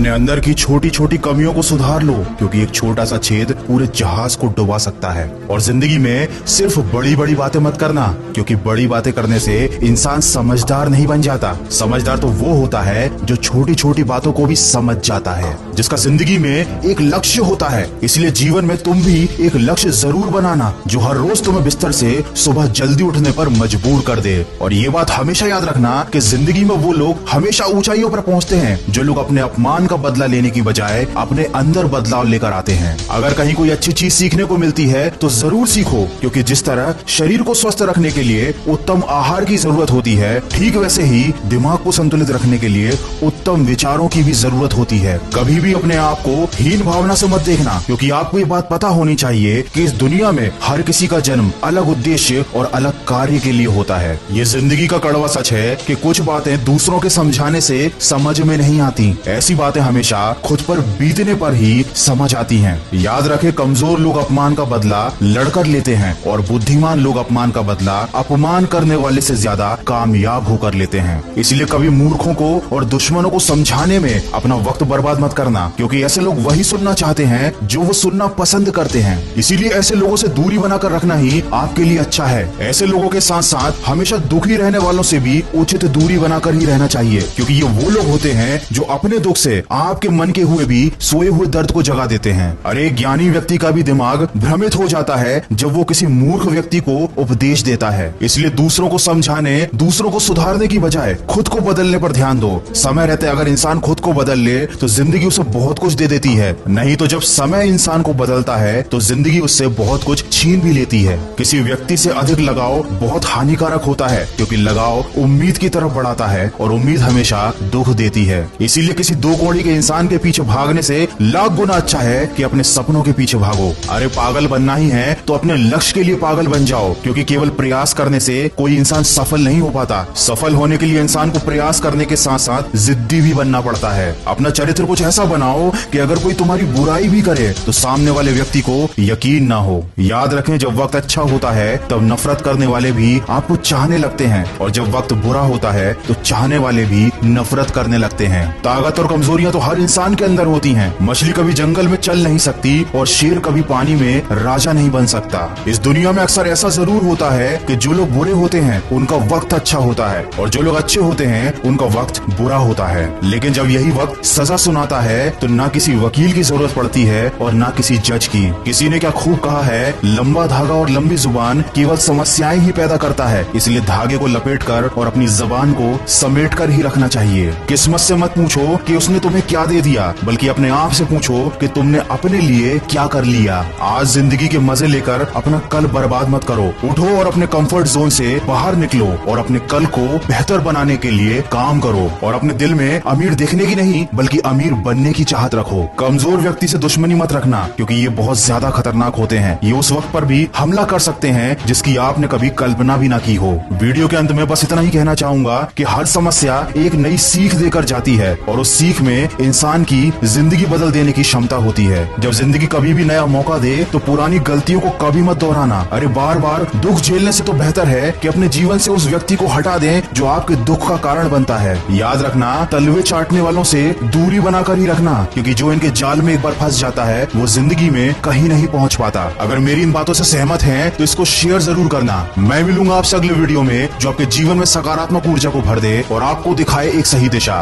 अपने अंदर की छोटी छोटी कमियों को सुधार लो, क्योंकि एक छोटा सा छेद पूरे जहाज को डुबा सकता है। और जिंदगी में सिर्फ बड़ी बड़ी बातें मत करना, क्योंकि बड़ी बातें करने से इंसान समझदार नहीं बन जाता। समझदार तो वो होता है जो छोटी छोटी बातों को भी समझ जाता है, जिसका जिंदगी में एक लक्ष्य होता है। इसलिए जीवन में तुम भी एक लक्ष्य जरूर बनाना, जो हर रोज तुम्हें बिस्तर से सुबह जल्दी उठने पर मजबूर कर दे। और ये बात हमेशा याद रखना कि जिंदगी में वो लोग हमेशा ऊंचाइयों पर पहुंचते हैं जो लोग अपने अपमान का बदला लेने की बजाय अपने अंदर बदलाव लेकर आते हैं। अगर कहीं कोई अच्छी चीज सीखने को मिलती है तो जरूर सीखो, क्योंकि जिस तरह शरीर को स्वस्थ रखने के लिए उत्तम आहार की जरूरत होती है, ठीक वैसे ही दिमाग को संतुलित रखने के लिए उत्तम विचारों की भी जरूरत होती है। कभी भी अपने आप को हीन भावना से मत देखना, क्योंकि आपको ये बात पता होनी चाहिए कि इस दुनिया में हर किसी का जन्म अलग उद्देश्य और अलग कार्य के लिए होता है। ये जिंदगी का कड़वा सच है कि कुछ बातें दूसरों के समझाने से समझ में नहीं आती। ऐसी बातें हमेशा खुद पर बीतने पर ही समझ आती हैं। याद रखें, कमजोर लोग अपमान का बदला लड़कर लेते हैं और बुद्धिमान लोग अपमान का बदला अपमान करने वाले से ज्यादा कामयाब होकर लेते हैं। इसलिए कभी मूर्खों को और दुश्मनों को समझाने में अपना वक्त बर्बाद मत करना, क्योंकि ऐसे लोग वही सुनना चाहते हैं जो वो सुनना पसंद करते हैं। इसीलिए ऐसे लोगों से दूरी बनाकर रखना ही आपके लिए अच्छा है। ऐसे लोगों के साथ साथ हमेशा दुखी रहने वालों से भी उचित दूरी बनाकर ही रहना चाहिए, क्योंकि ये वो लोग होते हैं जो अपने दुख से आपके मन के हुए भी सोए हुए दर्द को जगा देते हैं। अरे ज्ञानी व्यक्ति का भी दिमाग भ्रमित हो जाता है जब वो किसी मूर्ख व्यक्ति को उपदेश देता है। इसलिए दूसरों को समझाने, दूसरों को सुधारने की बजाय खुद को बदलने पर ध्यान दो। समय रहते अगर इंसान खुद को बदल ले तो जिंदगी उसे बहुत कुछ दे देती है, नहीं तो जब समय इंसान को बदलता है तो जिंदगी उससे बहुत कुछ छीन भी लेती है। किसी व्यक्ति से अधिक लगाव बहुत हानिकारक होता है, क्योंकि लगाव उम्मीद की तरफ बढ़ाता है और उम्मीद हमेशा दुख देती है। इसीलिए किसी दो कौड़ी के इंसान के पीछे भागने से लाख गुना अच्छा है कि अपने सपनों के पीछे भागो। अरे पागल बनना ही है तो अपने लक्ष्य के लिए पागल बन जाओ, क्योंकि केवल प्रयास करने से कोई इंसान सफल नहीं हो पाता। सफल होने के लिए इंसान को प्रयास करने के साथ साथ जिद्दी भी बनना पड़ता है। अपना चरित्र कुछ ऐसा बनाओ कि अगर कोई तुम्हारी बुराई भी करे तो सामने वाले व्यक्ति को यकीन ना हो। याद रखें, जब वक्त अच्छा होता है तब नफरत करने वाले भी आपको चाहने लगते हैं, और जब वक्त बुरा होता है तो चाहने वाले भी नफरत करने लगते हैं। ताकत और कमजोरियां तो हर इंसान के अंदर होती हैं। मछली कभी जंगल में चल नहीं सकती और शेर कभी पानी में राजा नहीं बन सकता। इस दुनिया में अक्सर ऐसा जरूर होता है कि जो लोग बुरे होते हैं उनका वक्त अच्छा होता है, और जो लोग अच्छे होते हैं उनका वक्त बुरा होता है। लेकिन जब यही वक्त सजा सुनाता है तो ना किसी वकील की जरूरत पड़ती है और ना किसी जज की। किसी ने क्या खूब कहा है, लंबा धागा और लंबी जुबान केवल समस्याएं ही पैदा करता है। इसलिए धागे को लपेटकर और अपनी जबान को समेटकर ही रखना चाहिए। किस्मत से मत पूछो कि उसने तुम्हें क्या दे दिया, बल्कि अपने आप से पूछो कि तुमने अपने लिए क्या कर लिया। आज जिंदगी के मजे लेकर अपना कल बर्बाद मत करो। उठो और अपने कंफर्ट जोन से बाहर निकलो और अपने कल को बेहतर बनाने के लिए काम करो। और अपने दिल में अमीर दिखने की नहीं बल्कि अमीर बनने की चाहत रखो। कमजोर व्यक्ति से दुश्मनी मत रखना, क्योंकि ये बहुत ज्यादा खतरनाक होते हैं। ये उस वक्त पर भी हमला कर सकते हैं जिसकी आपने कभी कल्पना भी ना की हो। वीडियो के अंत में बस इतना ही कहना चाहूंगा कि हर समस्या एक नई सीख देकर जाती है, और उस सीख में इंसान की जिंदगी बदल देने की क्षमता होती है। जब जिंदगी कभी भी नया मौका दे तो पुरानी गलतियों को कभी मत दोहराना। अरे बार बार दुख झेलने से तो बेहतर है कि अपने जीवन से उस व्यक्ति को हटा दें जो आपके दुख का कारण बनता है। याद रखना, तलवे चाटने वालों से दूरी बनाकर ही रखना, क्योंकि जो इनके जाल में एक बार फंस जाता है वो जिंदगी में कहीं नहीं पहुंच पाता। अगर मेरी इन बातों से सहमत हैं तो इसको शेयर जरूर करना। मैं मिलूंगा आपसे अगले वीडियो में जो आपके जीवन में सकारात्मक ऊर्जा को भर दे और आपको दिखाए एक सही दिशा।